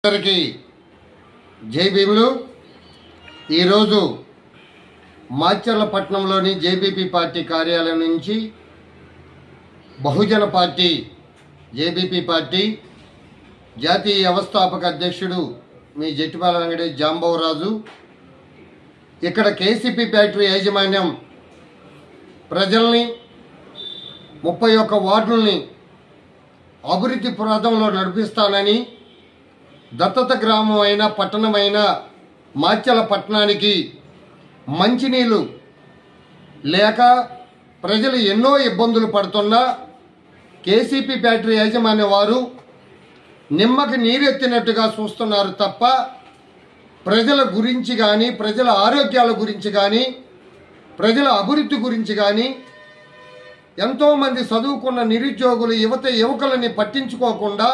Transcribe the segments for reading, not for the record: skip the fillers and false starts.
అందరికీ జై భీములు। ఈరోజు మాచర్లపట్నంలోని జేబీపీ పార్టీ కార్యాలయం నుంచి బహుజన పార్టీ జేబీపీ పార్టీ జాతీయ వ్యవస్థాపక అధ్యక్షుడు మీ జట్టిపాల వెంకటేష్ జాంబవరాజు ఇక్కడ కేసీపీ ఫ్యాక్టరీ యాజమాన్యం ప్రజల్ని 31 వార్డుల్ని అభివృద్ధి ప్రదంలో నడిపిస్తానని దత్తత గ్రామం అయిన పట్టణమైన మాచర్లపట్నానికి మంచినీళ్ళు లేక ప్రజలు ఎన్నో ఇబ్బందులు పడుతున్నా కేసీపీ ఫ్యాక్టరీ యాజమాన్య వారు నిమ్మకి నీరెత్తినట్టుగా చూస్తున్నారు తప్ప ప్రజల గురించి కానీ ప్రజల ఆరోగ్యాల గురించి కానీ ప్రజల అభివృద్ధి గురించి కానీ ఎంతోమంది చదువుకున్న నిరుద్యోగులు యువకులని పట్టించుకోకుండా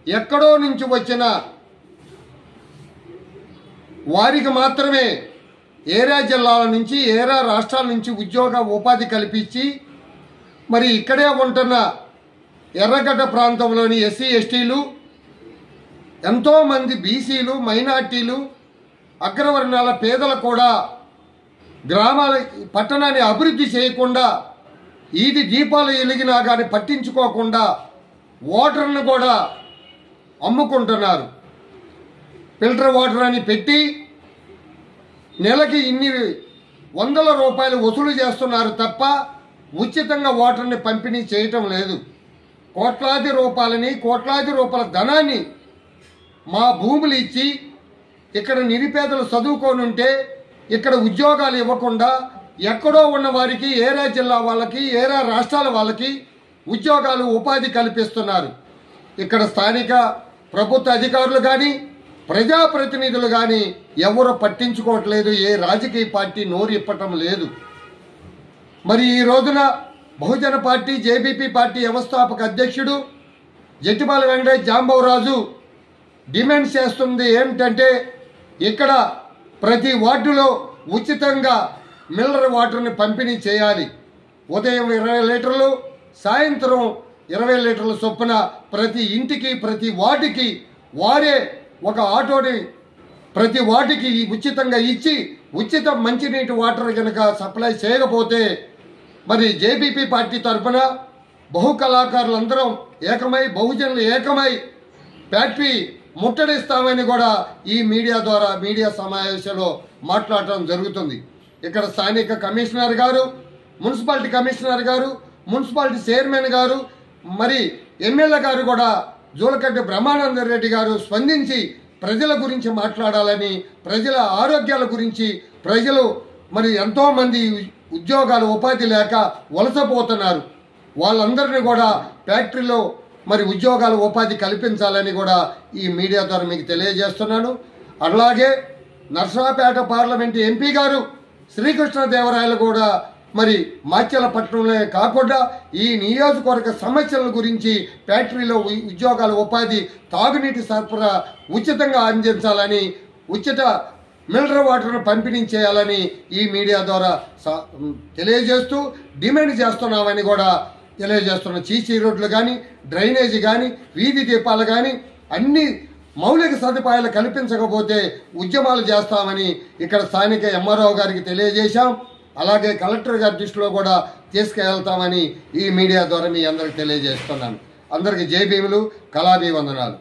ఎక్కడో నుంచి వచ్చిన వారికి మాత్రమే ఏరా జిల్లాల నుంచి ఏరా రాష్ట్రాల నుంచి ఉద్యోగ ఉపాధి కల్పించి మరి ఇక్కడే ఉంటున్న ఎర్రగడ్డ ప్రాంతంలోని ఎస్సీ ఎస్టీలు ఎంతోమంది బీసీలు మైనార్టీలు అగ్రవర్ణాల పేదలు కూడా గ్రామాల పట్టణాన్ని అభివృద్ధి చేయకుండా ఈది దీపాలు వెలిగినా కానీ పట్టించుకోకుండా వాటర్ను కూడా అమ్ముకుంటున్నారు। ఫిల్టర్ వాటర్ అని పెట్టి నెలకి ఇన్ని వందల రూపాయలు వసూలు చేస్తున్నారు తప్ప ఉచితంగా వాటర్ని పంపిణీ చేయటం లేదు। కోట్లాది రూపాయల ధనాన్ని మా భూములు ఇచ్చి ఇక్కడ నిరుపేదలు చదువుకొని ఉంటే ఇక్కడ ఉద్యోగాలు ఇవ్వకుండా ఎక్కడో ఉన్న వారికి ఏరా జిల్లా వాళ్ళకి ఏరా రాష్ట్రాల వాళ్ళకి ఉద్యోగాలు ఉపాధి కల్పిస్తున్నారు। ఇక్కడ స్థానిక ప్రభుత్వ అధికారులు కానీ ప్రజాప్రతినిధులు కానీ ఎవరు పట్టించుకోవట్లేదు, ఏ రాజకీయ పార్టీ నోరు ఇప్పటం లేదు। మరి ఈ రోజున బహుజన పార్టీ జేబీపీ పార్టీ వ్యవస్థాపక అధ్యక్షుడు జట్టిపాల వెంకటేష్ జాంబవరాజు డిమాండ్ చేస్తుంది ఏమిటంటే ఇక్కడ ప్రతి వార్డులో ఉచితంగా మినరల్ వాటర్ని పంపిణీ చేయాలి। ఉదయం 20 లీటర్లు, సాయంత్రం 20 లీటర్ల చొప్పున ప్రతి ఇంటికి ప్రతి వార్డుకి వారే ఒక ఆటోని ప్రతి వార్డుకి ఉచితంగా ఇచ్చి ఉచిత మంచినీటి వాటర్ కనుక సప్లై చేయకపోతే మరి జేబీపీ పార్టీ తరఫున బహు కళాకారులందరం ఏకమై బహుజనులు ఏకమై ఫ్యాక్టరీ ముట్టడిస్తామని కూడా ఈ మీడియా సమావేశంలో మాట్లాడటం జరుగుతుంది। ఇక్కడ స్థానిక కమిషనర్ గారు, మున్సిపాలిటీ కమిషనర్ గారు, మున్సిపాలిటీ చైర్మన్ గారు, మరి ఎమ్మెల్యే గారు కూడా జూలకంటి బ్రహ్మానందరెడ్డి గారు స్పందించి ప్రజల గురించి మాట్లాడాలని, ప్రజల ఆరోగ్యాల గురించి, ప్రజలు మరి ఎంతోమంది ఉద్యోగాలు ఉపాధి లేక వలసపోతున్నారు, వాళ్ళందరినీ కూడా ఫ్యాక్టరీలో మరి ఉద్యోగాలు ఉపాధి కల్పించాలని కూడా ఈ మీడియా ద్వారా మీకు తెలియజేస్తున్నాను। అలాగే నర్సరావుపేట పార్లమెంటు ఎంపీ గారు శ్రీకృష్ణదేవరాయలు కూడా మరి మాచర్లపట్నంలో కాకుండా ఈ నియోజకవర్గ సమస్యల గురించి ఫ్యాక్టరీలో ఉద్యోగాల ఉపాధి తాగునీటి సరఫరా ఉచితంగా అందించాలని, ఉచిత మినరల్ వాటర్ను పంపిణీ చేయాలని ఈ మీడియా ద్వారా తెలియజేస్తూ డిమాండ్ చేస్తున్నామని కూడా తెలియజేస్తున్నాం। సీసీ రోడ్లు కానీ, డ్రైనేజీ కానీ, వీధి దీపాలు కానీ అన్ని మౌలిక సదుపాయాలు కల్పించకపోతే ఉద్యమాలు చేస్తామని ఇక్కడ స్థానిక ఎంఆర్ఓ గారికి తెలియజేశాం। అలాగే కలెక్టర్ గారి దృష్టిలో కూడా తీసుకెళ్తామని ఈ మీడియా ద్వారా మీ అందరికి తెలియజేస్తున్నాను। అందరికీ జై భీములు, కళాభివందనాలు।